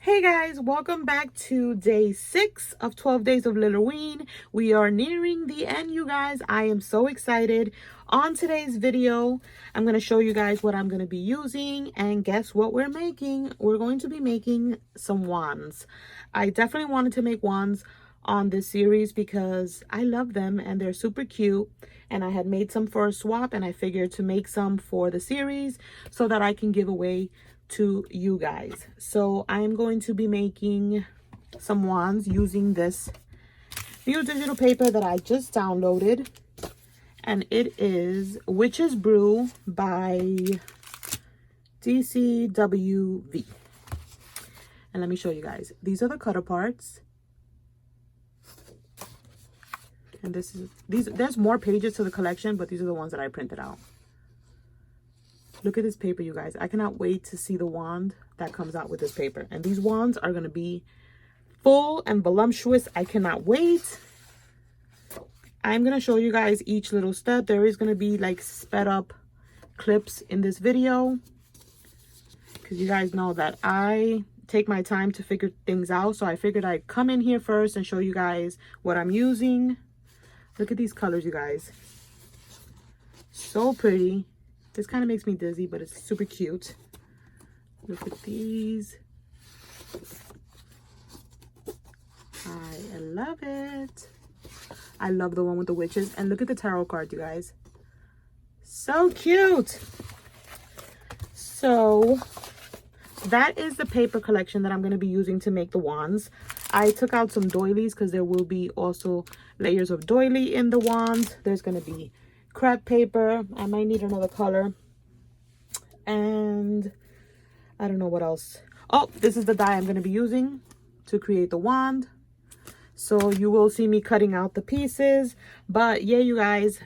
Hey guys, welcome back to day 6 of 12 days of Liller-Ween. We are nearing the end, you guys. I am so excited. On today's video, I'm going to show you guys what I'm going to be using, and guess what we're making? We're going to be making some wands. I definitely wanted to make wands on this series because I love them and they're super cute, and I had made some for a swap, and I figured to make some for the series so that I can give away to you guys. So I'm going to be making some wands using this new digital paper that I just downloaded, and it is Witch's Brew by DCWV. And let me show you guys. These are the cutter parts, and there's more pages to the collection, but these are the ones that I printed out. Look at this paper, you guys. I cannot wait to see the wand that comes out with this paper. And these wands are going to be full and voluptuous. I cannot wait. I'm going to show you guys each little step. There is going to be like sped up clips in this video, because you guys know that I take my time to figure things out. So I figured I'd come in here first and show you guys what I'm using. Look at these colors, you guys. So pretty. This kind of makes me dizzy, but it's super cute. Look at these. I love it. I love the one with the witches. And look at the tarot card, you guys. So cute. So that is the paper collection that I'm going to be using to make the wands. I took out some doilies because there will be also layers of doily in the wands. There's going to be crepe paper. I might need another color, and I don't know what else. Oh, this is the die I'm going to be using to create the wand, so you will see me cutting out the pieces. But yeah, you guys,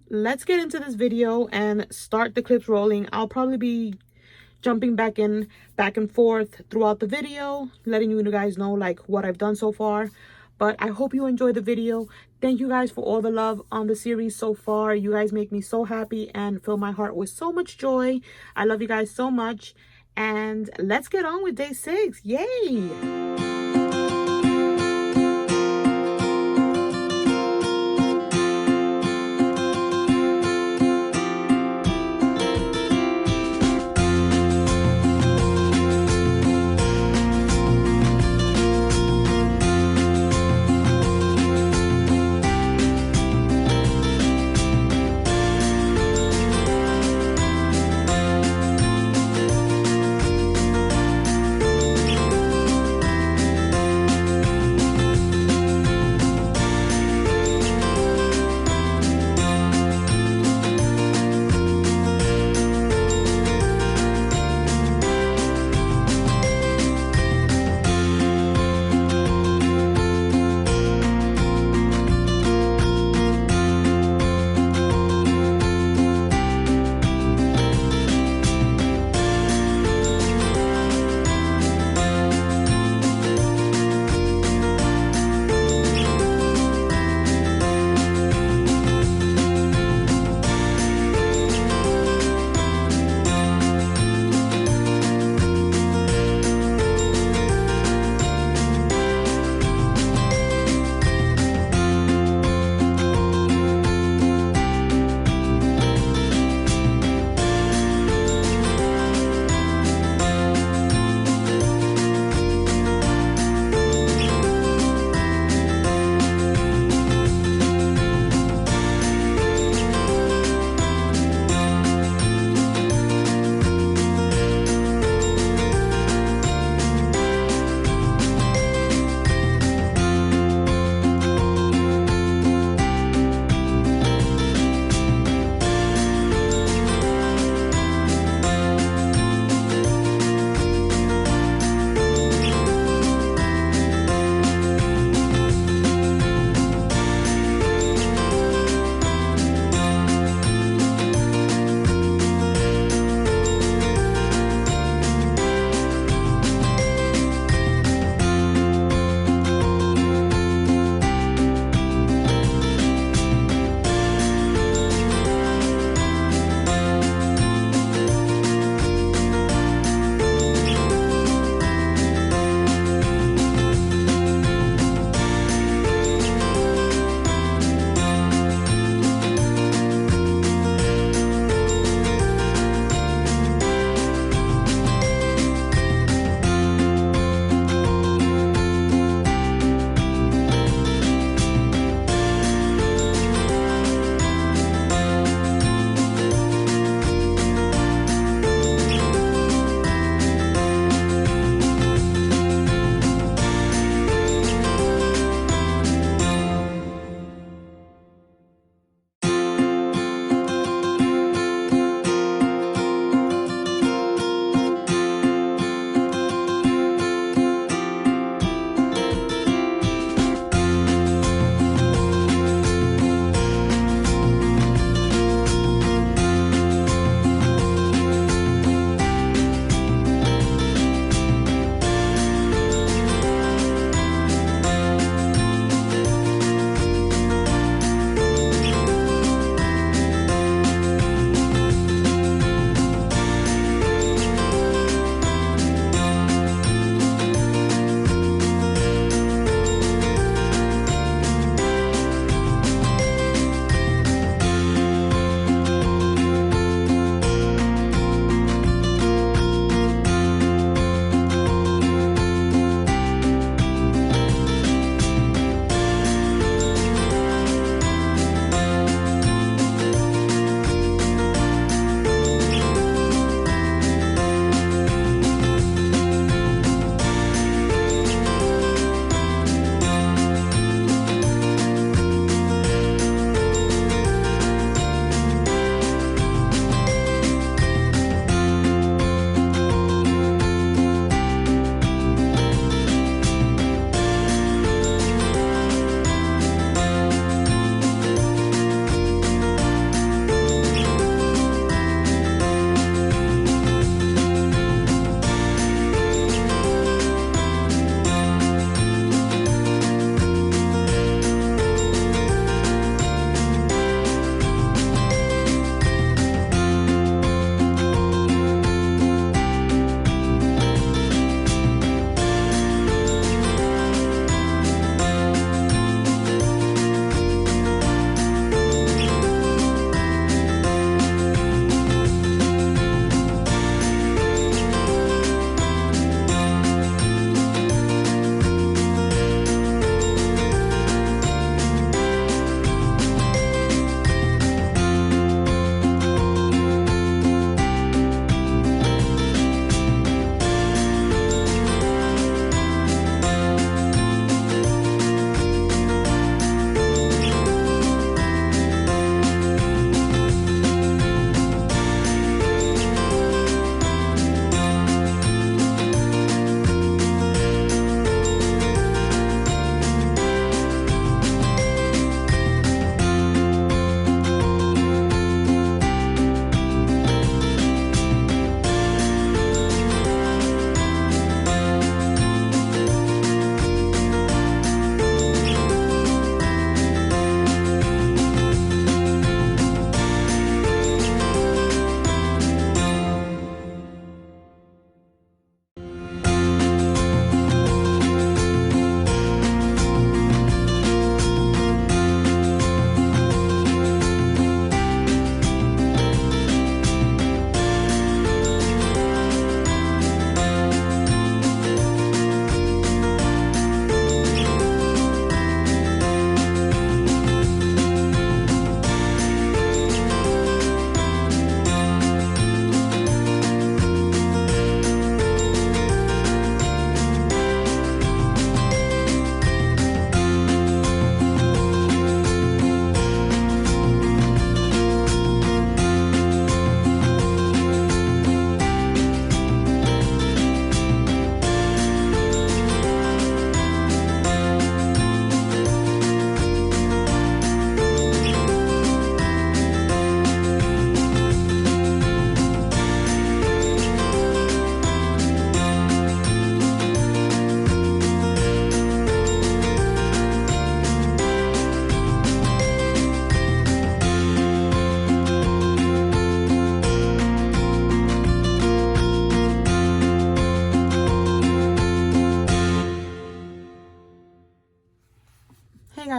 let's get into this video and start the clips rolling. I'll probably be jumping back and forth throughout the video, letting you guys know like what I've done so far. But I hope you enjoyed the video. Thank you guys for all the love on the series so far. You guys make me so happy and fill my heart with so much joy. I love you guys so much. And let's get on with day 6. Yay!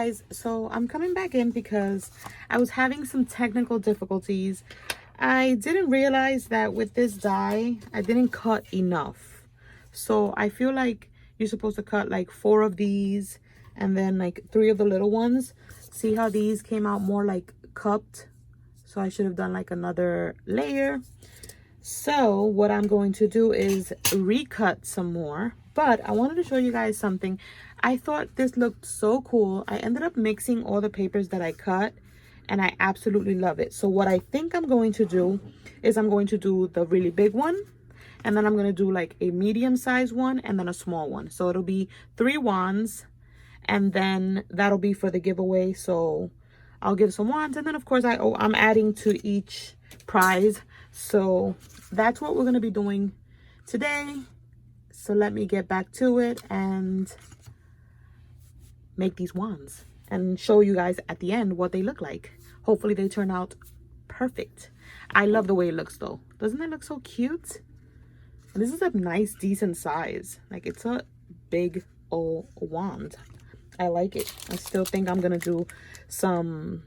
guys, so I'm coming back in because I was having some technical difficulties. I didn't realize that with this die I didn't cut enough, so I feel like you're supposed to cut like 4 of these and then like 3 of the little ones. See how these came out more like cupped, so I should have done like another layer. So what I'm going to do is recut some more, but I wanted to show you guys something. I thought this looked so cool. I ended up mixing all the papers that I cut and I absolutely love it. So what I think I'm going to do is I'm going to do the really big one, and then I'm going to do like a medium size one and then a small one. So it'll be 3 wands, and then that'll be for the giveaway. So I'll give some wands, and then of course I'm adding to each prize. So that's what we're going to be doing today. So let me get back to it and make these wands and show you guys at the end what they look like. Hopefully they turn out perfect. I love the way it looks though. Doesn't it look so cute? And this is a nice decent size. Like, it's a big old wand. I like it. I still think I'm gonna do some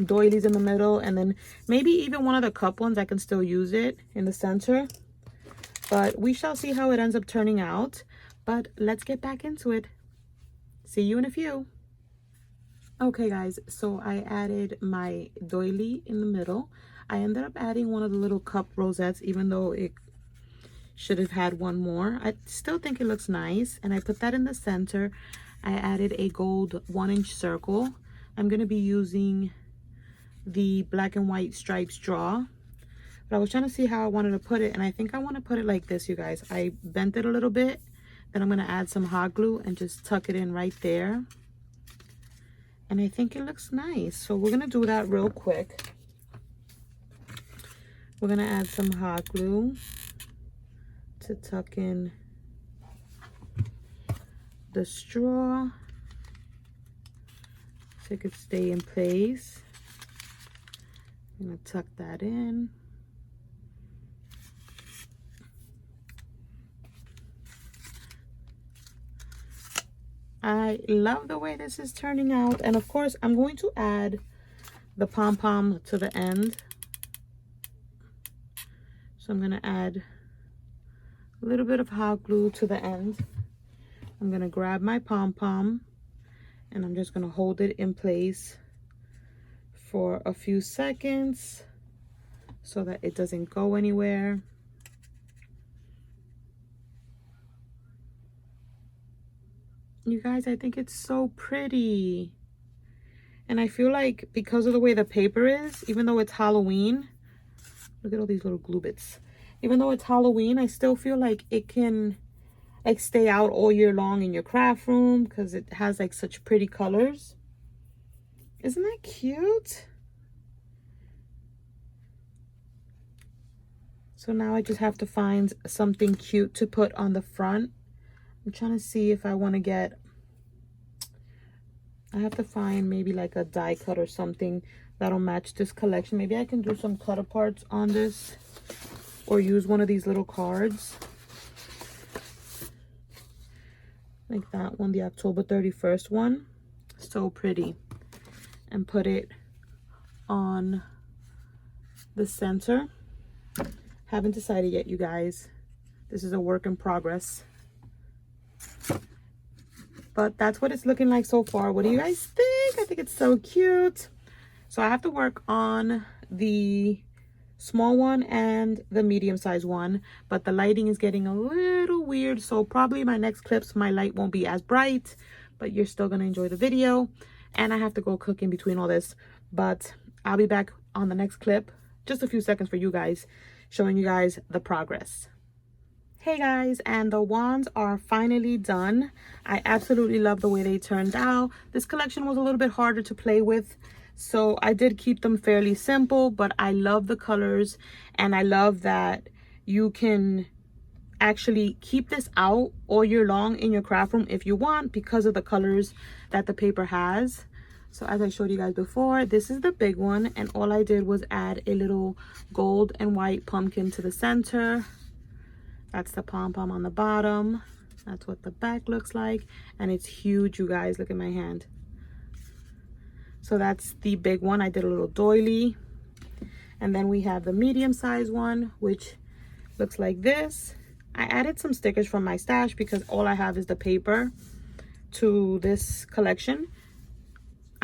doilies in the middle, and then maybe even one of the cup ones I can still use it in the center, but we shall see how it ends up turning out. But let's get back into it. See you in a few. Okay guys, so I added my doily in the middle. I ended up adding one of the little cup rosettes, even though it should have had one more. I still think it looks nice, and I put that in the center. I added a gold 1-inch circle. I'm going to be using the black and white stripes draw, but I was trying to see how I wanted to put it, and I think I want to put it like this, you guys. I bent it a little bit, then I'm going to add some hot glue and just tuck it in right there, and I think it looks nice. So we're going to do that real quick. We're going to add some hot glue to tuck in the straw so it could stay in place. I'm going to tuck that in. I love the way this is turning out, and of course I'm going to add the pom-pom to the end. So I'm going to add a little bit of hot glue to the end. I'm going to grab my pom-pom and I'm just going to hold it in place for a few seconds so that it doesn't go anywhere. You guys, I think it's so pretty. And I feel like because of the way the paper is, even though it's Halloween, look at all these little glue bits. Even though it's Halloween, I still feel like it can like stay out all year long in your craft room because it has like such pretty colors. Isn't that cute? So now I just have to find something cute to put on the front. I'm trying to see if I want to get, I have to find maybe like a die cut or something that'll match this collection. Maybe I can do some cut aparts on this or use one of these little cards. Like that one, the October 31st one. So pretty. And put it on the center. Haven't decided yet, you guys. This is a work in progress. But that's what it's looking like so far. What do you guys think? I think it's so cute. So I have to work on the small one and the medium size one, but the lighting is getting a little weird, so probably my next clips my light won't be as bright, but you're still gonna enjoy the video. And I have to go cook in between all this, but I'll be back on the next clip, just a few seconds for you guys, showing you guys the progress. Hey guys, and the wands are finally done. I absolutely love the way they turned out. This collection was a little bit harder to play with, so I did keep them fairly simple, but I love the colors, and I love that you can actually keep this out all year long in your craft room if you want, because of the colors that the paper has. So as I showed you guys before, this is the big one, and all I did was add a little gold and white pumpkin to the center. That's the pom-pom on the bottom. That's what the back looks like, and it's huge, you guys. Look at my hand. So that's the big one. I did a little doily. And then we have the medium size one, which looks like this. I added some stickers from my stash because all I have is the paper to this collection.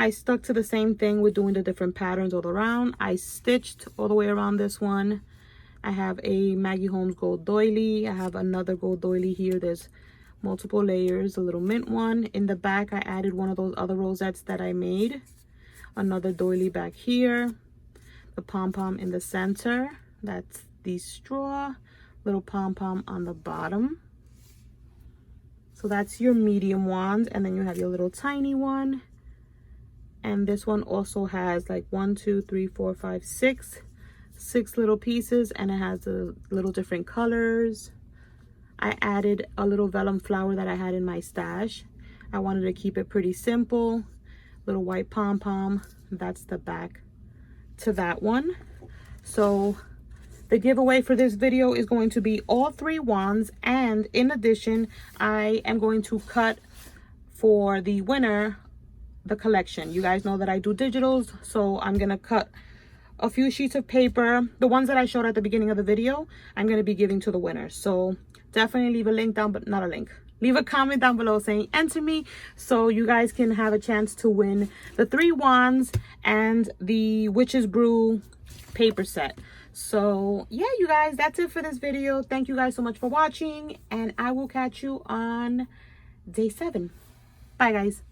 I stuck to the same thing with doing the different patterns all around. I stitched all the way around this one. I have a Maggie Holmes gold doily. I have another gold doily here. There's multiple layers, a little mint one. In the back, I added one of those other rosettes that I made. Another doily back here. The pom-pom in the center. That's the straw. Little pom-pom on the bottom. So that's your medium ones. And then you have your little tiny one. And this one also has like 1, 2, 3, 4, 5, 6 little pieces, and it has a little different colors. I added a little vellum flower that I had in my stash. I wanted to keep it pretty simple. Little white pom-pom. That's the back to that one. So the giveaway for this video is going to be all 3 wands, and in addition, I am going to cut for the winner the collection. You guys know that I do digitals, so I'm gonna cut a few sheets of paper. The ones that I showed at the beginning of the video, I'm gonna be giving to the winner. So definitely leave a link down, but not a link. Leave a comment down below saying enter me, so you guys can have a chance to win the 3 wands and the Witch's Brew paper set. So yeah, you guys, that's it for this video. Thank you guys so much for watching, and I will catch you on day 7. Bye guys.